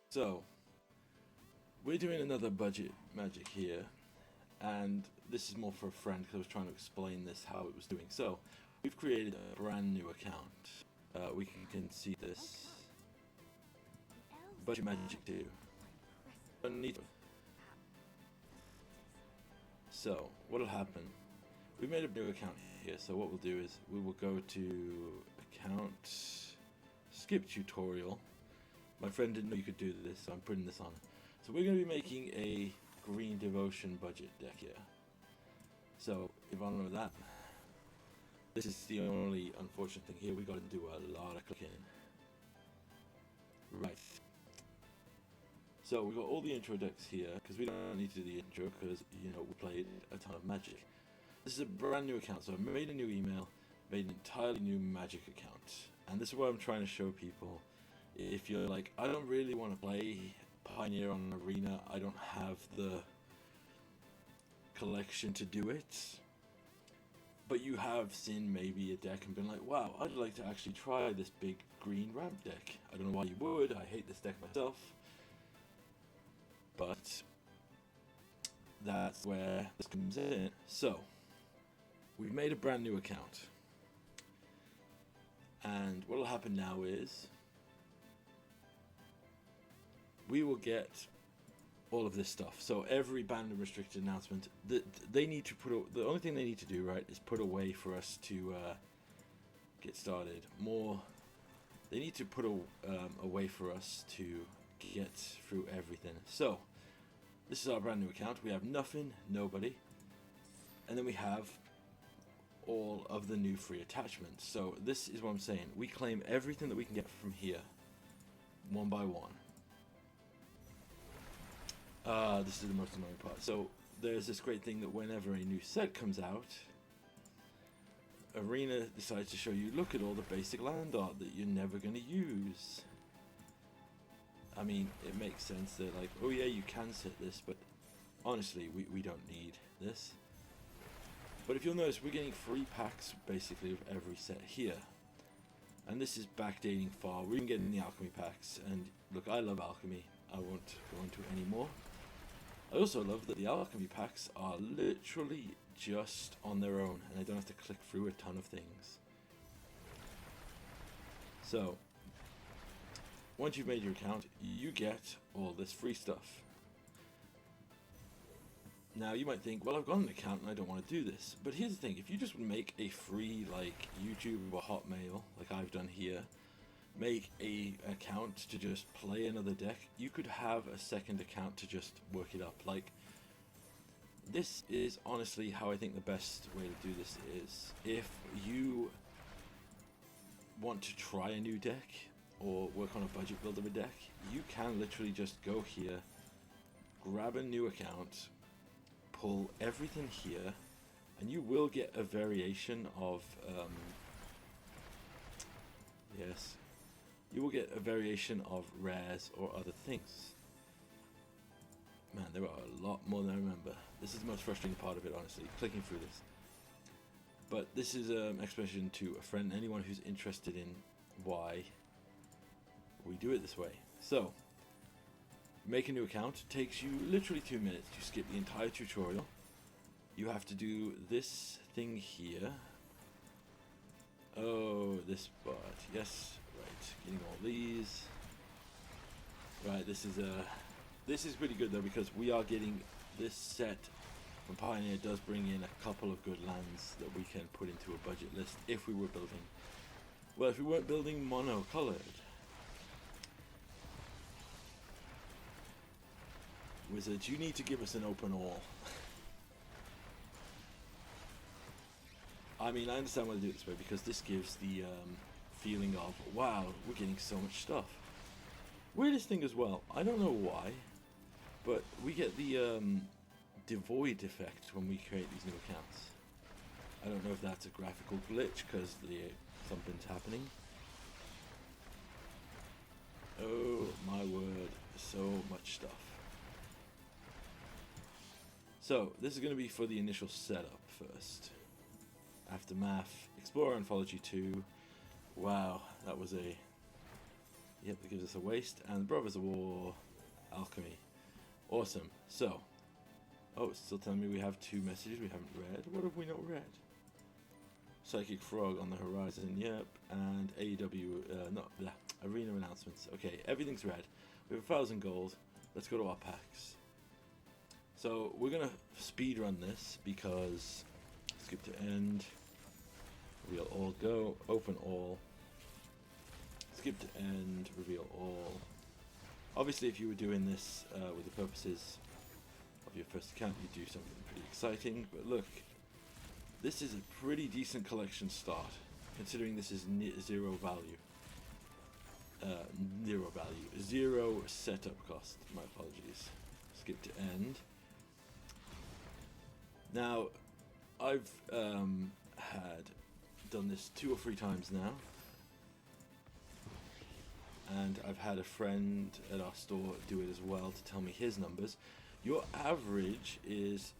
So, we're doing another budget magic here, and this is more for a friend because I was trying to explain this how it was doing. So, we've created a brand new account. We can see this budget magic 2. Don't need to. So, what'll happen? We made a new account here, so what we'll do is we will go to account, skip tutorial. My friend didn't know you could do this, so I'm putting this on. So we're going to be making a green devotion budget deck here. So if I remember that, this is the only unfortunate thing here. We got to do a lot of clicking. Right. So we've got all the intro decks here because we don't need to do the intro because we played a ton of Magic. This is a brand new account, so I made a new email, made an entirely new Magic account, and this is what I'm trying to show people. If you're like, I don't really want to play Pioneer on Arena, I don't have the collection to do it, but you have seen maybe a deck and been like, wow, I'd like to actually try this big green ramp deck. I don't know why you would, I hate this deck myself, but that's where this comes in. So, we've made a brand new account, and what will happen now is we will get all of this stuff. So every banned and restricted announcement, they need to put the only thing they need to do, right, is put a way for us to get started. They need to put a way for us to get through everything. So this is our brand new account. We have nothing, nobody, and then we have all of the new free attachments. So this is what I'm saying. We claim everything that we can get from here, one by one. This is the most annoying part. So there's this great thing that whenever a new set comes out, Arena decides to show you, look at all the basic land art that you're never going to use. I mean, it makes sense. They're like, oh yeah, you can set this, but honestly, we don't need this. But if you'll notice, we're getting free packs basically of every set here. And this is backdating far. We're even getting the alchemy packs. And look, I love alchemy. I won't go into it anymore. I also love that the alchemy packs are literally just on their own, and I don't have to click through a ton of things. So, once you've made your account, you get all this free stuff. Now, you might think, well, I've got an account and I don't want to do this. But here's the thing, if you just make a free, like, YouTube or Hotmail, like I've done here, make a account to just play another deck, you could have a second account to just work it up. Like, this is honestly how I think the best way to do this is. If you want to try a new deck or work on a budget build of a deck, you can literally just go here, grab a new account, pull everything here, and you will get a variation of you will get a variation of rares or other things. Man, there are a lot more than I remember. This is the most frustrating part of it, honestly, clicking through this. But this is an explanation to a friend, anyone who's interested in why we do it this way. So, make a new account. It takes you literally 2 minutes to skip the entire tutorial. You have to do this thing here. Oh, this part. Yes, right. Getting all these. Right, this is pretty good though, because we are getting this set from Pioneer does bring in a couple of good lands that we can put into a budget list if we were building. Well, if we weren't building mono-colored. Wizards, you need to give us an open all. I mean, I understand why they do it this way, because this gives the feeling of, wow, we're getting so much stuff. Weirdest thing as well, I don't know why, but we get the devoid effect when we create these new accounts. I don't know if that's a graphical glitch, because something's happening. Oh my word, so much stuff. So, this is going to be for the initial setup first. Aftermath, Explorer Anthology 2. Wow, that was a Yep, that gives us a waste. And Brothers of War, Alchemy. Awesome. So, oh, it's still telling me we have 2 messages we haven't read. What have we not read? Psychic Frog on the horizon, yep. And AEW, Arena announcements. Okay, everything's read. We have 1,000 gold. Let's go to our packs. So, we're going to speed run this because skip to end. Reveal all, go, open all. Skip to end, reveal all. Obviously, if you were doing this with the purposes of your first account, you'd do something pretty exciting. But look, this is a pretty decent collection start, considering this is zero value. Zero setup cost. My apologies. Skip to end. Now, I've had done this 2 or 3 times now. And I've had a friend at our store do it as well to tell me his numbers. Your average is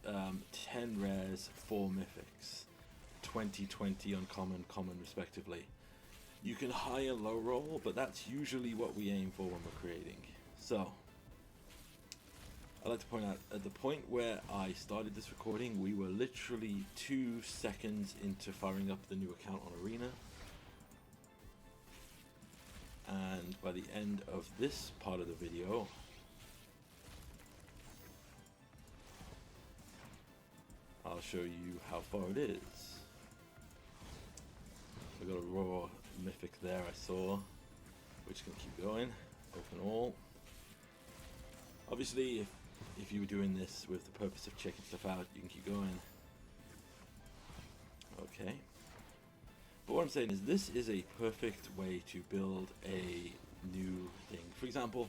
10 rares, 4 mythics, 20 uncommon, common respectively. You can high and low roll, but that's usually what we aim for when we're creating. So, I'd like to point out, at the point where I started this recording, we were literally 2 seconds into firing up the new account on Arena. And by the end of this part of the video, I'll show you how far it is. We got a raw mythic there I saw, which can keep going. Open all. Obviously, if you were doing this with the purpose of checking stuff out, you can keep going. Okay. But what I'm saying is this is a perfect way to build a new thing. For example,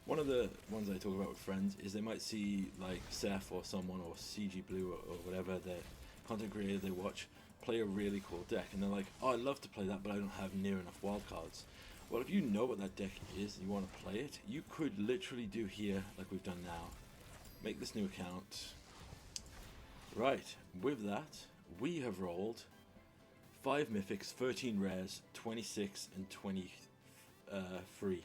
one of the ones I talk about with friends is they might see like Seth or someone or CG Blue or whatever, the content creator they watch, play a really cool deck. And they're like, oh, I'd love to play that, but I don't have near enough wildcards. Well, if you know what that deck is and you want to play it, you could literally do here, like we've done now. Make this new account. Right, with that, we have rolled 5 mythics, 13 rares, 26 and 23,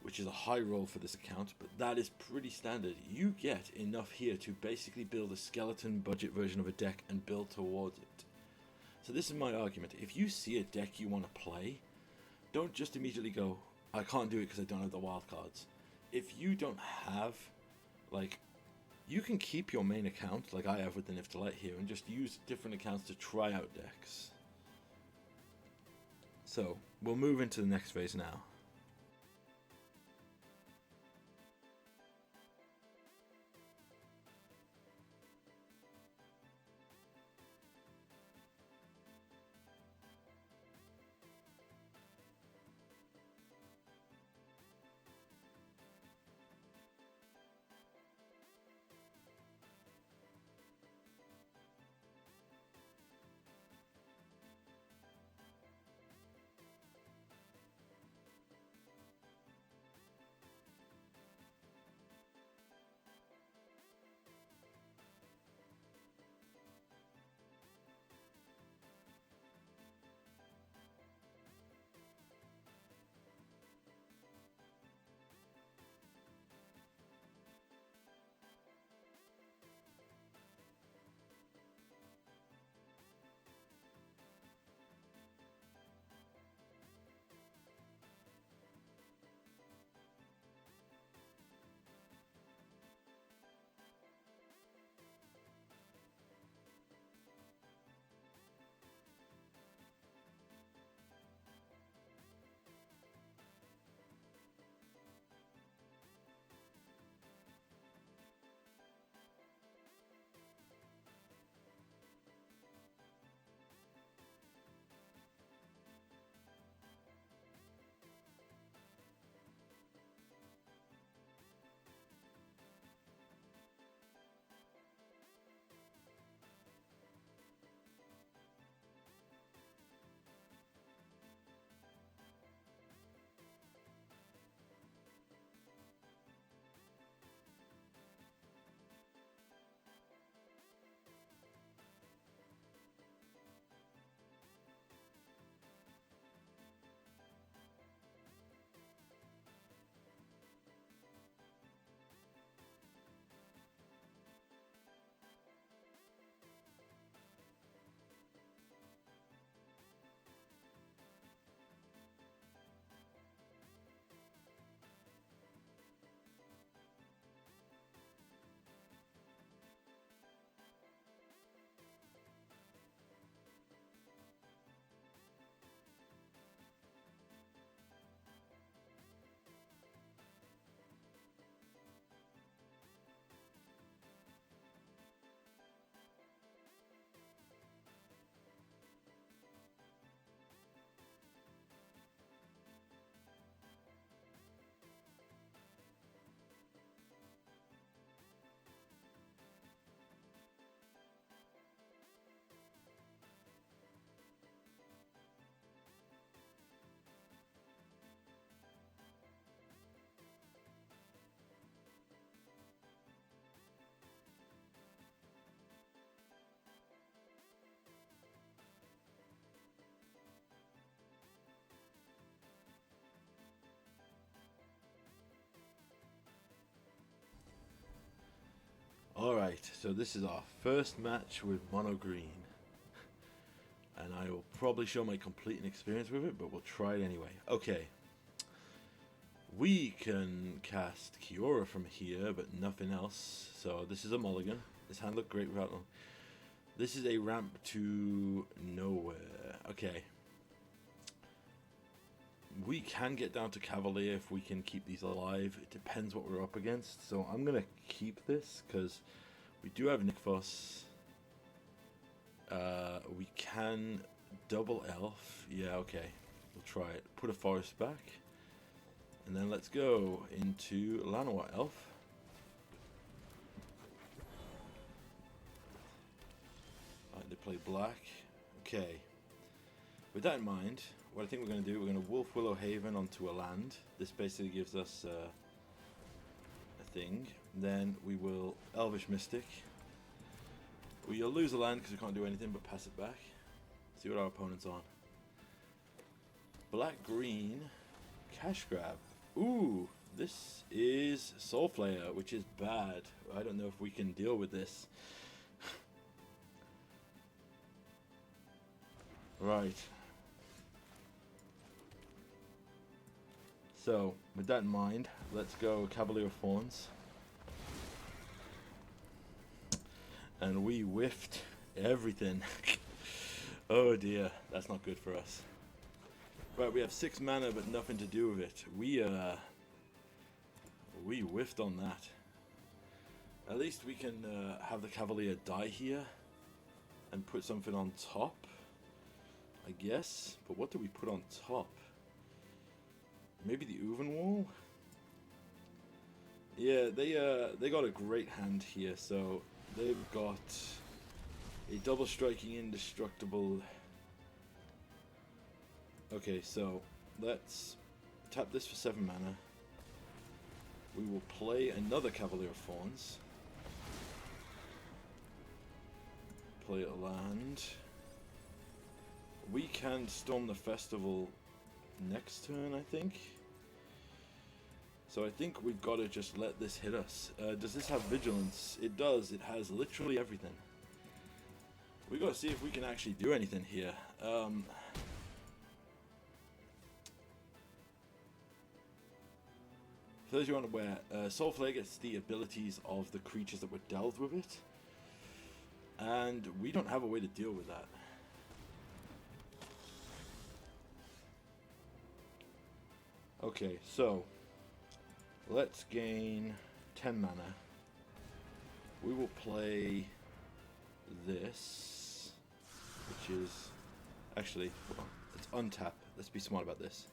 which is a high roll for this account, but that is pretty standard. You get enough here to basically build a skeleton budget version of a deck and build towards it. So this is my argument. If you see a deck you want to play, don't just immediately go, I can't do it because I don't have the wild cards. If you don't have, like, you can keep your main account, like I have with the Niftalite here, and just use different accounts to try out decks. So, we'll move into the next phase now. Right, so this is our first match with mono green. And I will probably show my complete inexperience with it, but we'll try it anyway. Okay. We can cast Kiora from here, but nothing else. So this is a mulligan. This hand looked great without them. This is a ramp to nowhere. Okay. We can get down to Cavalier if we can keep these alive. It depends what we're up against. So I'm going to keep this because we do have Nykthos. We can double elf. Yeah, okay. We'll try it. Put a forest back. And then let's go into Lanois elf. Alright, they play black. Okay. With that in mind, what I think we're going to do, we're going to Wolf Willow Haven onto a land. This basically gives us a thing. Then we will Elvish Mystic. We'll lose a land because we can't do anything but pass it back. See what our opponent's on. Black-green, cash grab. Ooh, this is Soulflayer, which is bad. I don't know if we can deal with this. Right. So, with that in mind, let's go Cavalier of Thorns. And we whiffed everything. Oh dear, that's not good for us. Right, we have 6 mana but nothing to do with it. We whiffed on that. At least we can have the Cavalier die here and put something on top, I guess. But what do we put on top? Maybe the Uvenwall? Yeah, they got a great hand here, so they've got a double striking indestructible. Okay, so let's tap this for 7 mana. We will play another Cavalier of Thorns. Play a land. We can Storm the Festival next turn, I think. So I think we've got to just let this hit us. Does this have Vigilance? It does. It has literally everything. We've got to see if we can actually do anything here. For those who aren't aware, Soulflayer gets the abilities of the creatures that were dealt with it. And we don't have a way to deal with that. Okay, so let's gain 10 mana. We will play this, which is actually, hold on, let's untap. Let's be smart about this.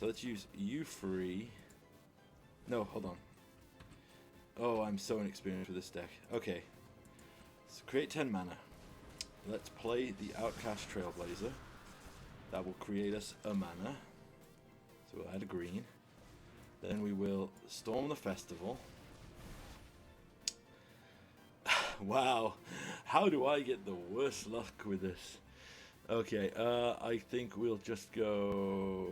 So let's use U3. No, hold on. Oh, I'm so inexperienced with this deck. Okay, so create 10 mana. Let's play the Outcast Trailblazer. That will create us a mana. So we'll add a green. Then we will Storm the Festival. Wow, how do I get the worst luck with this? Okay, I think we'll just go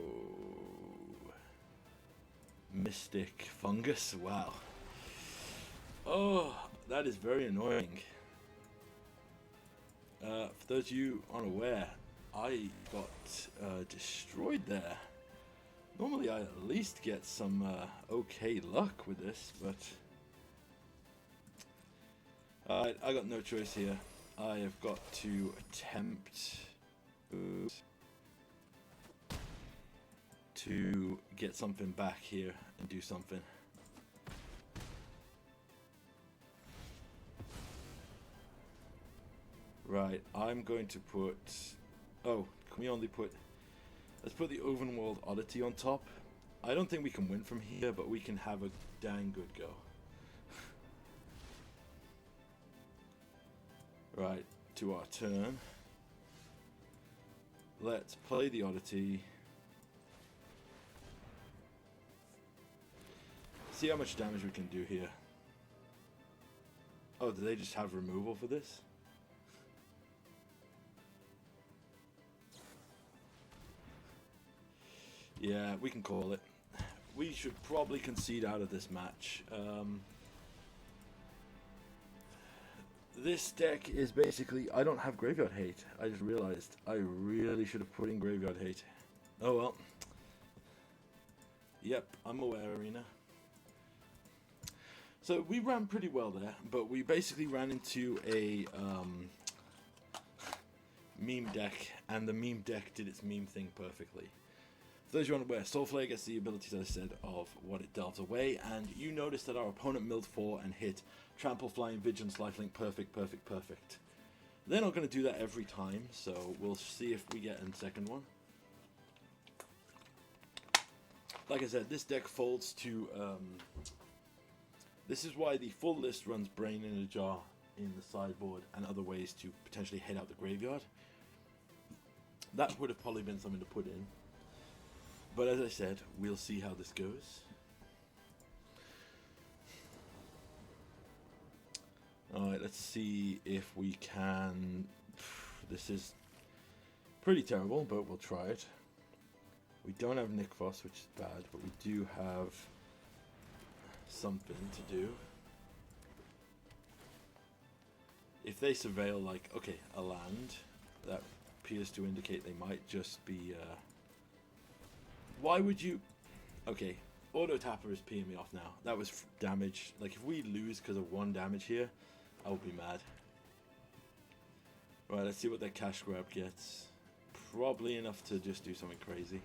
Mystic Fungus. Wow. Oh, that is very annoying. For those of you unaware, I got destroyed there. Normally I at least get some okay luck with this, but I got no choice here. I have got to attempt to get something back here and do something. Right, I'm going to put... Oh, can we only put... Let's put the Ovenwald Oddity on top. I don't think we can win from here, but we can have a dang good go. Right, to our turn. Let's play the Oddity. See how much damage we can do here. Oh, do they just have removal for this? Yeah, we can call it. We should probably concede out of this match. this deck is basically, I don't have Graveyard Hate. I just realized I really should have put in Graveyard Hate. Oh well. Yep, I'm aware, Arena. So we ran pretty well there, but we basically ran into a meme deck, and the meme deck did its meme thing perfectly. For those who aren't aware, Soulflare gets the abilities, as I said, of what it delves away, and you notice that our opponent milled 4 and hit Trample, Flying, Vigilance, Lifelink, perfect, perfect, perfect. They're not going to do that every time, so we'll see if we get a second one. Like I said, this deck folds to... this is why the full list runs Brain in a Jar in the sideboard and other ways to potentially head out the graveyard. That would have probably been something to put in. But as I said, we'll see how this goes. Alright, let's see if we can... This is pretty terrible, but we'll try it. We don't have Nick Foss, which is bad, but we do have something to do. If they surveil, like, okay, a land, that appears to indicate they might just be... why would you... Okay, Auto Tapper is peeing me off now. That was damage. Like, if we lose because of 1 damage here, I will be mad. Right, let's see what that cash grab gets. Probably enough to just do something crazy.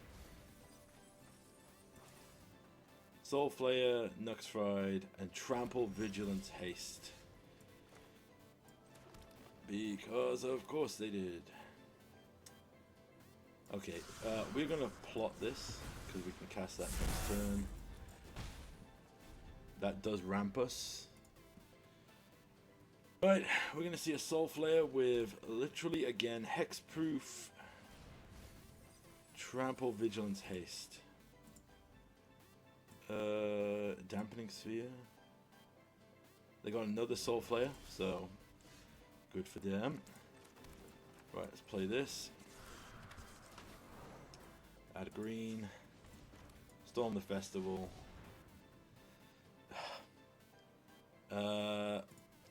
Soul Flayer, Nux Fried, and Trample, Vigilance, Haste. Because of course they did. Okay, we're going to plot this, because we can cast that next turn. That does ramp us. Right, we're going to see a Soul Flare with literally, again, Hexproof, Trample, Vigilance, Haste. Dampening Sphere. They got another Soul Flare, so good for them. Right, let's play this. Add a green. Storm the Festival.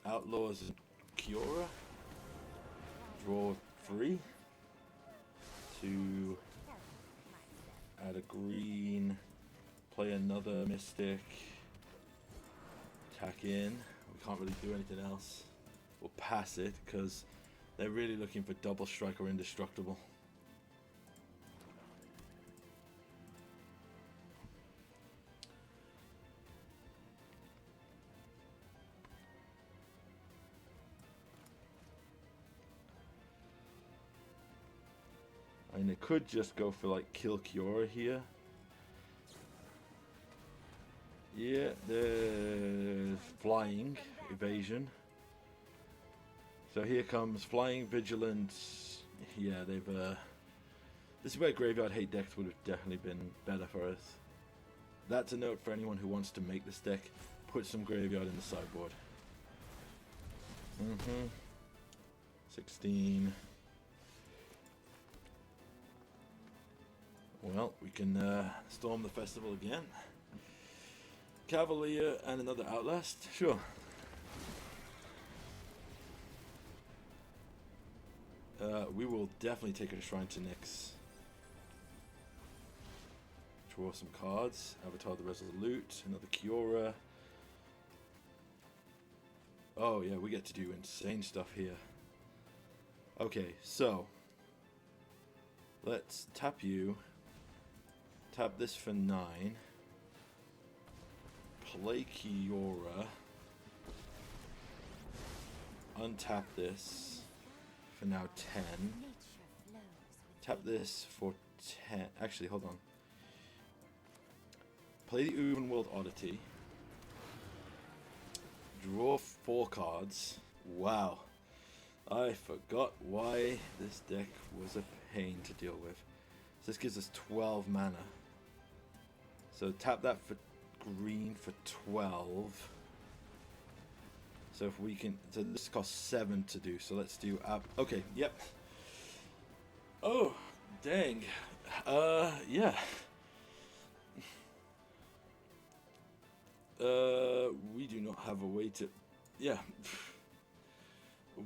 Outlaws Kiora. Draw 3. To add a green. Play another Mystic. Attack in. We can't really do anything else. We'll pass it because they're really looking for double strike or indestructible. I mean, they could just go for like kill Kiora here. Yeah, there's flying, evasion. So here comes flying, vigilance. Yeah, they've this is where Graveyard Hate decks would have definitely been better for us. That's a note for anyone who wants to make this deck. Put some Graveyard in the sideboard. 16. Well, we can storm the festival again. Cavalier and another Outlast? Sure. We will definitely take a Shrine to Nyx. Draw some cards. Avatar the Resolute. Another Kiora. Oh yeah, we get to do insane stuff here. Okay, so let's tap you. Tap this for 9. Play Kiora. Untap this for now 10. Tap this for 10. Actually, hold on. Play the Uven World Oddity. Draw 4 cards. Wow. I forgot why this deck was a pain to deal with. So this gives us 12 mana. So tap that for green for 12. So if we can, so this costs 7 to do. So let's do okay, yep. Oh, dang. Yeah. We do not have a way to, yeah.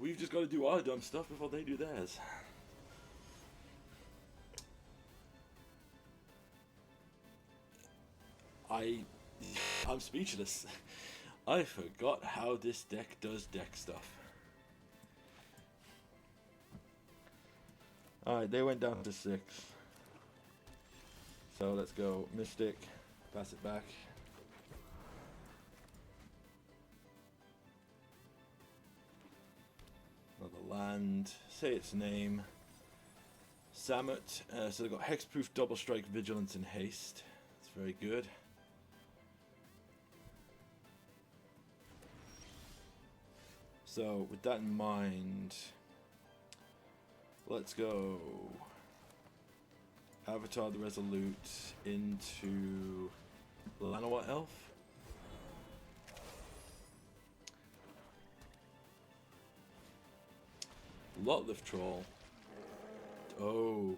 we've just got to do our dumb stuff before they do theirs. I'm speechless. I forgot how this deck does deck stuff. Alright, they went down to 6. So let's go Mystic, pass it back. Another land, say its name. Samut, so they've got Hexproof, Double Strike, Vigilance, and Haste. That's very good. So, with that in mind, let's go Avatar the Resolute into Lanawa Elf. Lotlift Troll. Oh,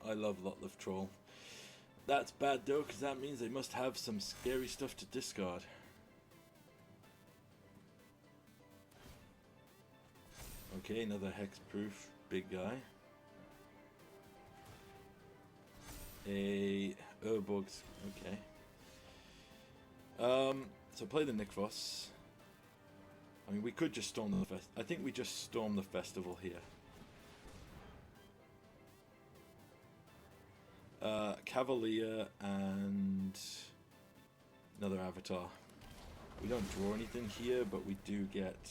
I love Lotlift Troll. That's bad though, because that means they must have some scary stuff to discard. Okay, another hexproof big guy. A Urborg's, okay. So play the Nikvos. I mean, we could just storm the I think we just storm the festival here. Cavalier and another Avatar. We don't draw anything here, but we do get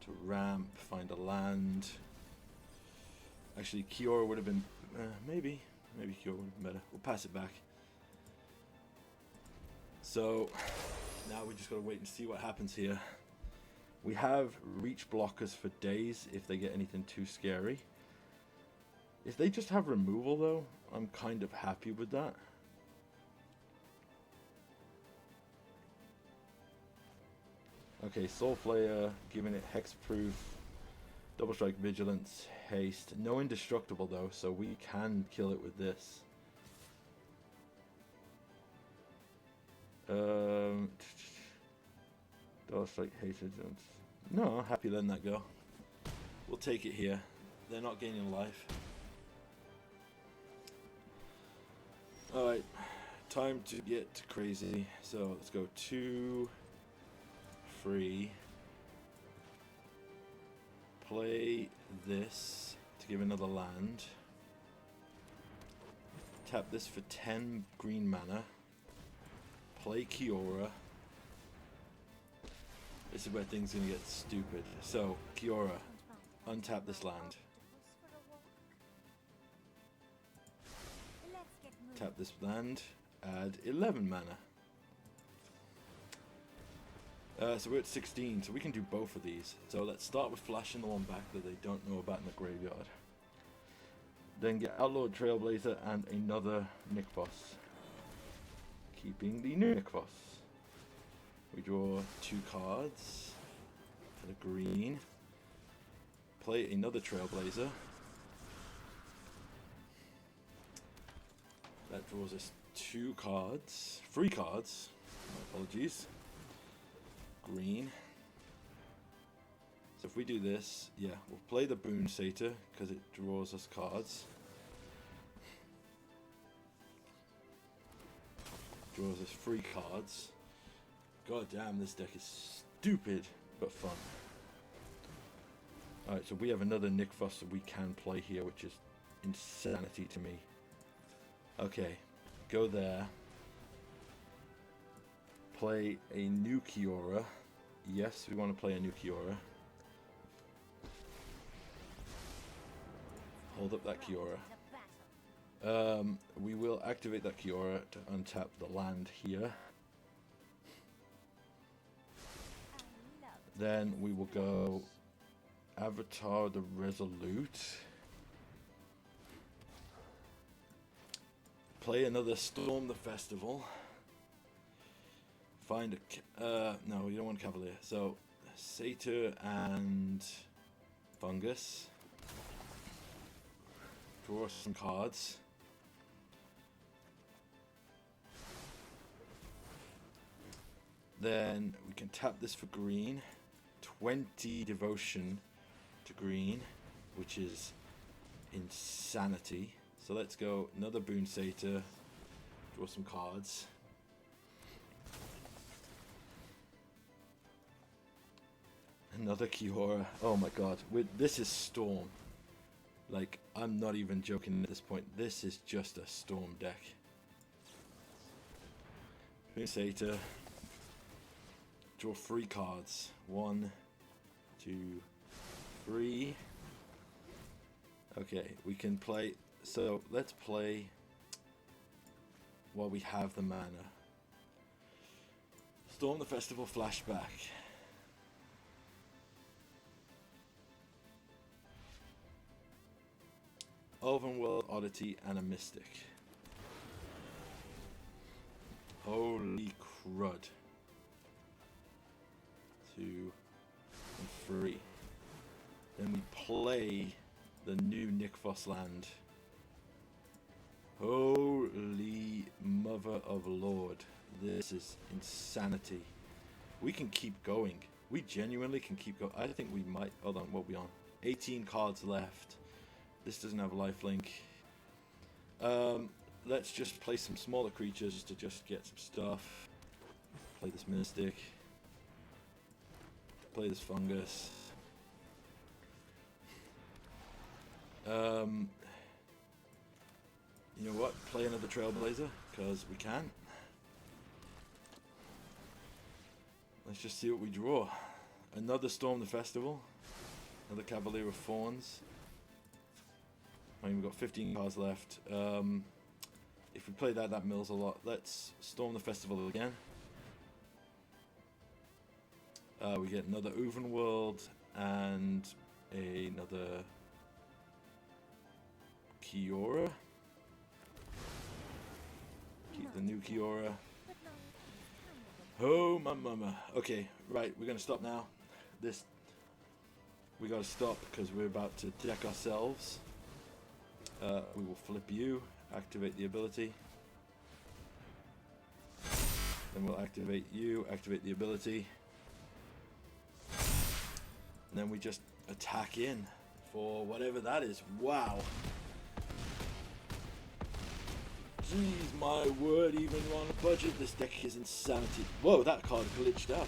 to ramp, find a land. Actually, Kiora would have been maybe Kiora would have been better. We'll pass it back. So now we just gotta wait and see what happens here. We have reach blockers for days if they get anything too scary. If they just have removal though, I'm kind of happy with that. Okay, Soulflayer, giving it hexproof, double strike, vigilance, haste. No indestructible though, so we can kill it with this. Double strike, haste, vigilance. No, happy letting that go. We'll take it here. They're not gaining life. Alright, time to get crazy. So let's go 2, 3. Play this to give another land. Tap this for 10 green mana. Play Kiora. This is where things are going to get stupid. So, Kiora, untap this land. Tap this land, add 11 mana. So we're at 16, so we can do both of these. So let's start with flashing the one back that they don't know about in the graveyard. Then get Outlawed Trailblazer and another Nikvos. Keeping the new Nikvos. We draw 2 cards for the green. Play another Trailblazer. That draws us 2 cards. 3 cards. My apologies. Green. So if we do this, yeah, we'll play the Boon Satyr because it draws us cards. Draws us 3 cards. God damn, this deck is stupid but fun. Alright, so we have another Nikvos that we can play here, which is insanity to me. Okay, go there. Play a new Kiora. Yes, we want to play a new Kiora. Hold up that Kiora. We will activate that Kiora to untap the land here. Then we will go Avatar the Resolute. Play another Storm the Festival. Find a... no, you don't want Cavalier. So, Satyr and Fungus. Draw some cards. Then we can tap this for green. 20 Devotion to green, which is insanity. So let's go another Boon Satyr, draw some cards. Another Kiora. Oh my god, this is Storm. Like, I'm not even joking at this point. This is just a Storm deck. Boon Satyr. Draw 3 cards. 1, 2, 3. Okay, we can play. So let's play while we have the mana. Storm the Festival flashback. Overworld Oddity and a Mystic. Holy crud. 2 and 3. Then we play the new Nick Foss land. Holy mother of Lord. This is insanity. We can keep going. We genuinely can keep going. I think we might. Hold on, what are we on? 18 cards left. This doesn't have a lifelink. Let's just play some smaller creatures to just get some stuff. Play this Mystic. Play this Fungus. You know what? Play another Trailblazer, because we can. Let's just see what we draw. Another Storm the Festival. Another Cavalier of Thorns. I mean, we've got 15 cards left. If we play that, that mills a lot. Let's Storm the Festival again. We get another Overworld and another Kiora. Keep the new Kiora. Oh my mama. Okay, right, we're gonna stop now. We gotta stop because we're about to deck ourselves. We will flip you, activate the ability. Then we'll activate you, activate the ability. And then we just attack in for whatever that is. Wow. Jeez, my word, even on a budget, this deck is insanity. Whoa, that card glitched out.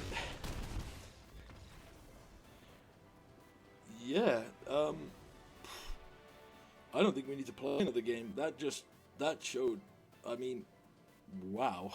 Yeah, I don't think we need to play another game. That showed, I mean, wow.